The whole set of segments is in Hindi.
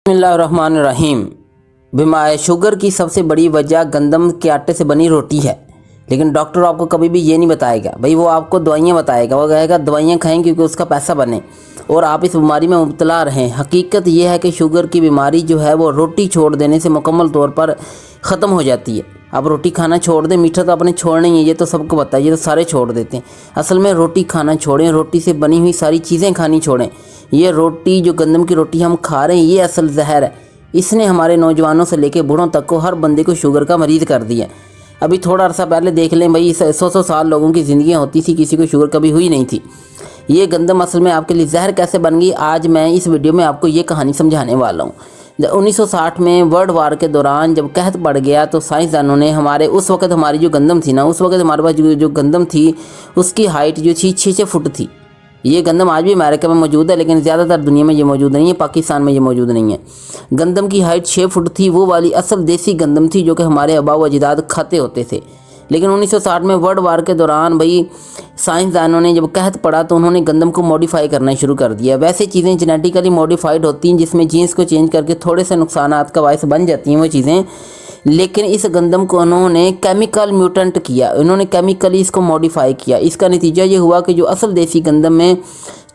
बिस्मिल्लाहिर्रहमानिर्रहीम। बीमारी शुगर की सबसे बड़ी वजह गंदम के आटे से बनी रोटी है। लेकिन डॉक्टर आपको कभी भी ये नहीं बताएगा भाई, वो आपको दवाइयाँ बताएगा। वो कहेगा दवाइयाँ खाएं क्योंकि उसका पैसा बने और आप इस बीमारी में मुब्तला रहें। हकीकत ये है कि शुगर की बीमारी जो है वो रोटी छोड़ देने से मुकम्मल तौर पर ख़त्म हो जाती है। आप रोटी खाना छोड़ दें, मीठा तो आपने छोड़ना ही है, ये तो सबको पता है, ये तो सारे छोड़ देते हैं। असल में रोटी खाना छोड़ें, रोटी से बनी हुई सारी चीज़ें खानी छोड़ें। ये रोटी जो गंदम की रोटी हम खा रहे हैं, ये असल जहर है। इसने हमारे नौजवानों से लेकर बूढ़ों तक को हर बंदे को शुगर का मरीज़ कर दिया। अभी थोड़ा अर्सा पहले देख लें भाई, 100 साल लोगों की ज़िंदगियाँ होती थी, किसी को शुगर कभी हुई नहीं थी। ये गंदम असल में आपके लिए जहर कैसे बन गई, आज मैं इस वीडियो में आपको ये कहानी समझाने वाला हूँ। 1960 में वर्ल्ड वार के दौरान जब कहत पड़ गया तो साइंसदानों ने उस वक्त हमारी जो गंदम थी ना, उस वक्त हमारे पास जो गंदम थी उसकी हाइट जो थी 6 फुट थी। ये गंदम आज भी अमेरिका में मौजूद है, लेकिन ज़्यादातर दुनिया में ये मौजूद नहीं है, पाकिस्तान में ये मौजूद नहीं है। गंदम की हाइट 6 फुट थी, वो वाली असल देसी गंदम थी जो कि हमारे आबा व अजदाद खाते होते थे। लेकिन 1960 में वर्ल्ड वार के दौरान भाई साइंसदानों ने जब कहत पड़ा तो उन्होंने गंदम को मॉडिफाई करना शुरू कर दिया। वैसे चीज़ें जेनेटिकली मॉडिफाइड होती हैं जिसमें जीन्स को चेंज करके थोड़े से नुकसानात का बायस बन जाती हैं वो चीज़ें। लेकिन इस गंदम को उन्होंने केमिकल म्यूटेंट किया, उन्होंने केमिकली इसको मॉडिफाई किया। इसका नतीजा ये हुआ कि जो असल देसी गंदम में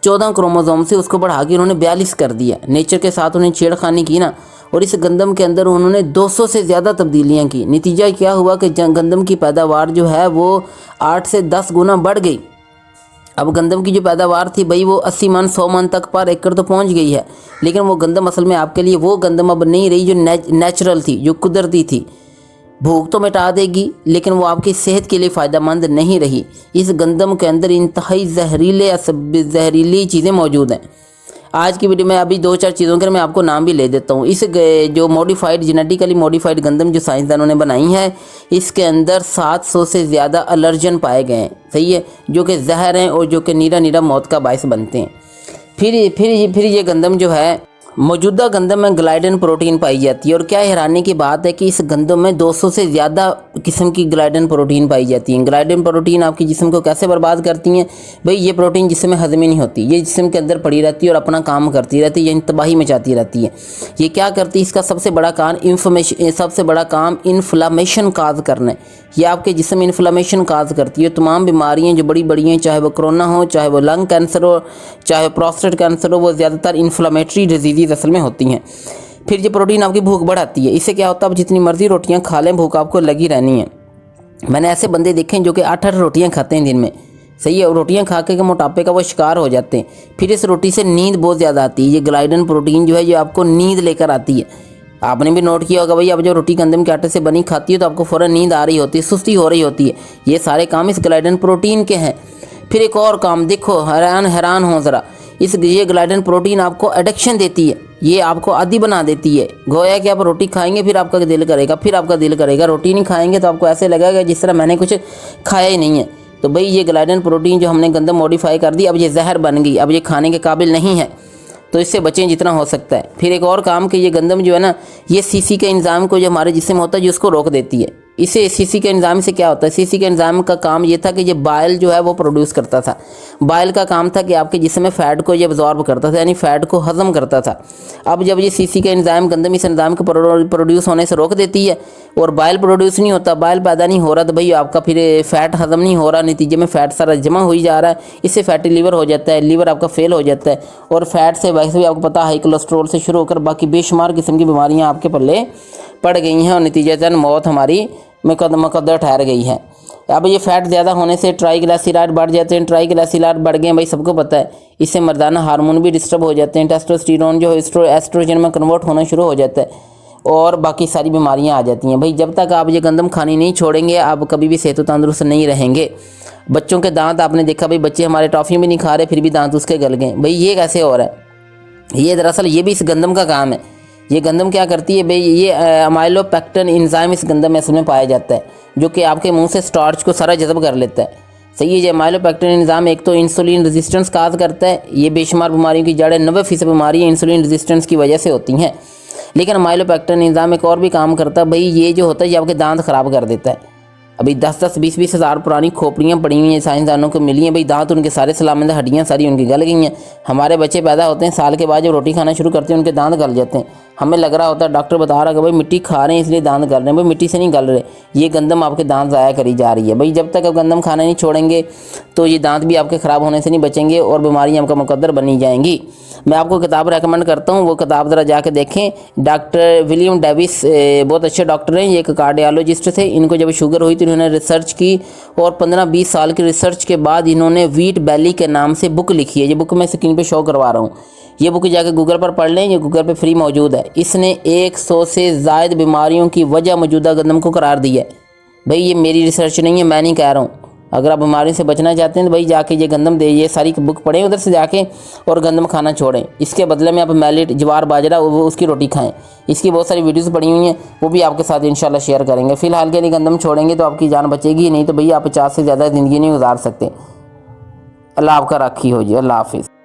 14 क्रोमोसोम से उसको बढ़ा के उन्होंने 42 कर दिया। नेचर के साथ उन्हें छेड़खानी की ना, और इस गंदम के अंदर उन्होंने 200 से ज़्यादा तब्दीलियाँ की। नतीजा क्या हुआ कि गंदम की पैदावार जो है वो 8 से 10 गुना बढ़ गई। अब गंदम की जो पैदावार थी भाई वो 80 मन 100 मन तक पर एकड़ तो पहुंच गई है। लेकिन वो गंदम असल में आपके लिए वो गंदम अब नहीं रही जो नेचुरल थी, जो कुदरती थी। भूख तो मिटा देगी लेकिन वो आपकी सेहत के लिए फ़ायदेमंद नहीं रही। इस गंदम के अंदर इंतहाई जहरीली चीज़ें मौजूद हैं। आज की वीडियो में अभी 2-4 चीज़ों के मैं आपको नाम भी ले देता हूँ। इस जो मॉडिफाइड जेनेटिकली मॉडिफाइड गंदम जो साइंसदानों ने बनाई है, इसके अंदर 700 से ज़्यादा एलर्जन पाए गए हैं, सही है, जो कि जहर हैं और जो कि नीरा मौत का बायस बनते हैं। फिर ये गंदम जो है, मौजूदा गंदम में ग्लाइडन प्रोटीन पाई जाती है। और क्या हैरानी की बात है कि इस गंदम में 200 से ज़्यादा किस्म की ग्लाइडन प्रोटीन पाई जाती है। ग्लाइडन प्रोटीन आपकी जिस्म को कैसे बर्बाद करती हैं भाई, ये प्रोटीन जिस्म में हजम ही नहीं होती, ये जिस्म के अंदर पड़ी रहती है और अपना काम करती रहती है, यानी तबाही मचाती रहती है। ये क्या करती है, इसका सबसे बड़ा काम इन्फ्लामेशन काज करना है। ये आपके जिस्म इन्फ्लामेशन काज करती है। तमाम बीमारियाँ जो बड़ी बड़ी हैं, चाहे वो कोरोना हो, चाहे वो लंग कैंसर हो, चाहे प्रोस्टेट कैंसर हो, वो ज़्यादातर इन्फ्लामेटरी डिजीज़ असल में होती हैं। फिर ये प्रोटीन आपकी भूख बढ़ाती है। इससे क्या होता है, आप जितनी मर्जी रोटियां खा लें, भूख आपको लगी रहनी है। मैंने ऐसे बंदे देखे हैं जो कि 8-8 रोटियां खाते हैं दिन में, सही है, और रोटियां खा के मोटापे का वो शिकार हो जाते हैं। फिर इस रोटी से नींद बहुत ज़्यादा आती है। ये ग्लाइडन प्रोटीन जो है ये आपको नींद लेकर आती है। आपने भी नोट किया होगा भाई, आप जो रोटी गंदम के आटे से बनी खाती है तो आपको फ़ौरन नींद आ रही होती है, सुस्ती हो रही होती है। ये सारे काम इस ग्लाइडन प्रोटीन के हैं। फिर एक और काम देखो, हैरान हो ज़रा, ये ग्लाइडन प्रोटीन आपको एडिक्शन देती है, ये आपको आदी बना देती है। गोया कि आप रोटी खाएंगे फिर आपका दिल करेगा, रोटी नहीं खाएंगे तो आपको ऐसे लगेगा जिस तरह मैंने कुछ खाया ही नहीं है। तो भाई ये ग्लाइडन प्रोटीन जो हमने गंदम मॉडिफाई कर दी, अब ये जहर बन गई, अब ये खाने के काबिल नहीं है, तो इससे बचें जितना हो सकता है। फिर एक और काम कि ये गंदम जो है ना, ये सीसी के इंजाम को जो हमारे जिस्म होता है जो उसको रोक देती है। इसे सीसी के इंजाम से क्या होता है, सीसी के इंजाम का काम ये था कि ये बाइल जो है वो प्रोड्यूस करता था। बाइल का काम था कि आपके जिस्म में फ़ैट को ये अब्जॉर्ब करता था, यानी फ़ैट को हज़म करता था। अब जब ये सीसी का इंजाम गंदम इस इंजाम को प्रोड्यूस होने से रोक देती है और बाइल प्रोड्यूस नहीं होता, बाइल पैदा नहीं हो रहा, तो भाई आपका फिर फ़ैट हज़म नहीं हो रहा, नतीजे में फ़ैट सारा जमा हो ही जा रहा है। इससे फैटी लीवर हो जाता है, लीवर आपका फेल हो जाता है। और फैट से वैसे भी आपको पता है हाई कोलेस्ट्रॉल से शुरू होकर बाकी बेशुमार किस्म की बीमारियाँ आपके पल्ले पड़ गई हैं और नतीजतन मौत हमारी मुकद्दर ठहर गई है। अब ये फ़ैट ज़्यादा होने से ट्राइग्लिसराइड बढ़ जाते हैं। ट्राइग्लिसराइड बढ़ गए भाई, सबको पता है, इससे मर्दाना हार्मोन भी डिस्टर्ब हो जाते हैं। टेस्टोस्टेरोन जो एस्ट्रोजन में कन्वर्ट होना शुरू हो जाता है और बाकी सारी बीमारियां आ जाती हैं। भाई जब तक आप ये गंदम खानी नहीं छोड़ेंगे, आप कभी भी सेहत तंदुरुस्त नहीं रहेंगे। बच्चों के दांत आपने देखा भाई, बच्चे हमारे टॉफ़ी भी नहीं खा रहे फिर भी दांत उसके गल गए। भाई ये कैसे हो रहा है, ये दरअसल ये भी इस गंदम का काम है। ये गंदम क्या करती है भाई, ये अमाइलोपेक्टिन एंजाइम इस गंदम में असल में पाया जाता है, जो कि आपके मुंह से स्टार्च को सारा जज़ब कर लेता है, सही है। ये अमाइलोपेक्टिन एंजाइम एक तो इंसुलिन रेजिस्टेंस काज करता है। ये बेशुमार बीमारियों की जड़ है, 90% बीमारियाँ इंसुलिन रेजिस्टेंस की वजह से होती हैं। लेकिन अमाइलोपेक्टिन एंजाइम एक और भी काम करता है भाई, ये जो होता है ये आपके दांत ख़राब कर देता है। अभी 10-10, 20-20 हज़ार पुरानी खोपड़ियाँ पड़ी हुई हैं, साइंसदानों को मिली हैं भाई, दांत उनके सारे सलामत, हड्डियाँ सारी उनकी गल गई हैं। हमारे बच्चे पैदा होते हैं, साल के बाद जब रोटी खाना शुरू करते हैं उनके दांत गल जाते हैं। हमें लग रहा होता है, डॉक्टर बता रहा है कि भाई मिट्टी खा रहे हैं इसलिए दांत गल रहे हैं। भाई मिट्टी से नहीं गल रहे, ये गंदम आपके दांत ज़ाया करी जा रही है। भाई जब तक आप गंदम खाना नहीं छोड़ेंगे तो ये दांत भी आपके ख़राब होने से नहीं बचेंगे और बीमारियाँ आपका मुकद्दर बनी जाएंगी। मैं आपको किताब रेकमेंड करता हूँ, वो किताब ज़रा जाके देखें। डॉक्टर विलियम डेविस बहुत अच्छे डॉक्टर हैं, ये एक कार्डियोलॉजिस्ट थे। इनको जब शुगर हुई तो इन्होंने रिसर्च की और 15-20 साल की रिसर्च के बाद इन्होंने व्हीट बेली के नाम से बुक लिखी है। ये बुक मैं स्क्रीन पे शो करवा रहा हूँ, ये बुक जाके गूगल पर पढ़ लें, ये गूगल पे फ्री मौजूद है। इसने 100 से ज़ायद बीमारियों की वजह मौजूदा गंदम को करार दी है। भाई ये मेरी रिसर्च नहीं है, मैं नहीं कह रहा हूँ। अगर आप बीमारी से बचना चाहते हैं तो भाई जाके ये गंदम दे, ये सारी बुक पढ़ें उधर से जाके और गंदम खाना छोड़ें। इसके बदले में आप मैलेट, ज्वार, बाजरा वो उसकी रोटी खाएं। इसकी बहुत सारी वीडियोस पड़ी हुई हैं, वो भी आपके साथ इंशाल्लाह शेयर करेंगे। फ़िलहाल के लिए गंदम छोड़ेंगे तो आपकी जान बचेगी, नहीं तो भैया आप 50 से ज़्यादा ज़िंदगी नहीं गुजार सकते। अल्लाह आपका राखी हो जी। अल्लाह हाफिज़।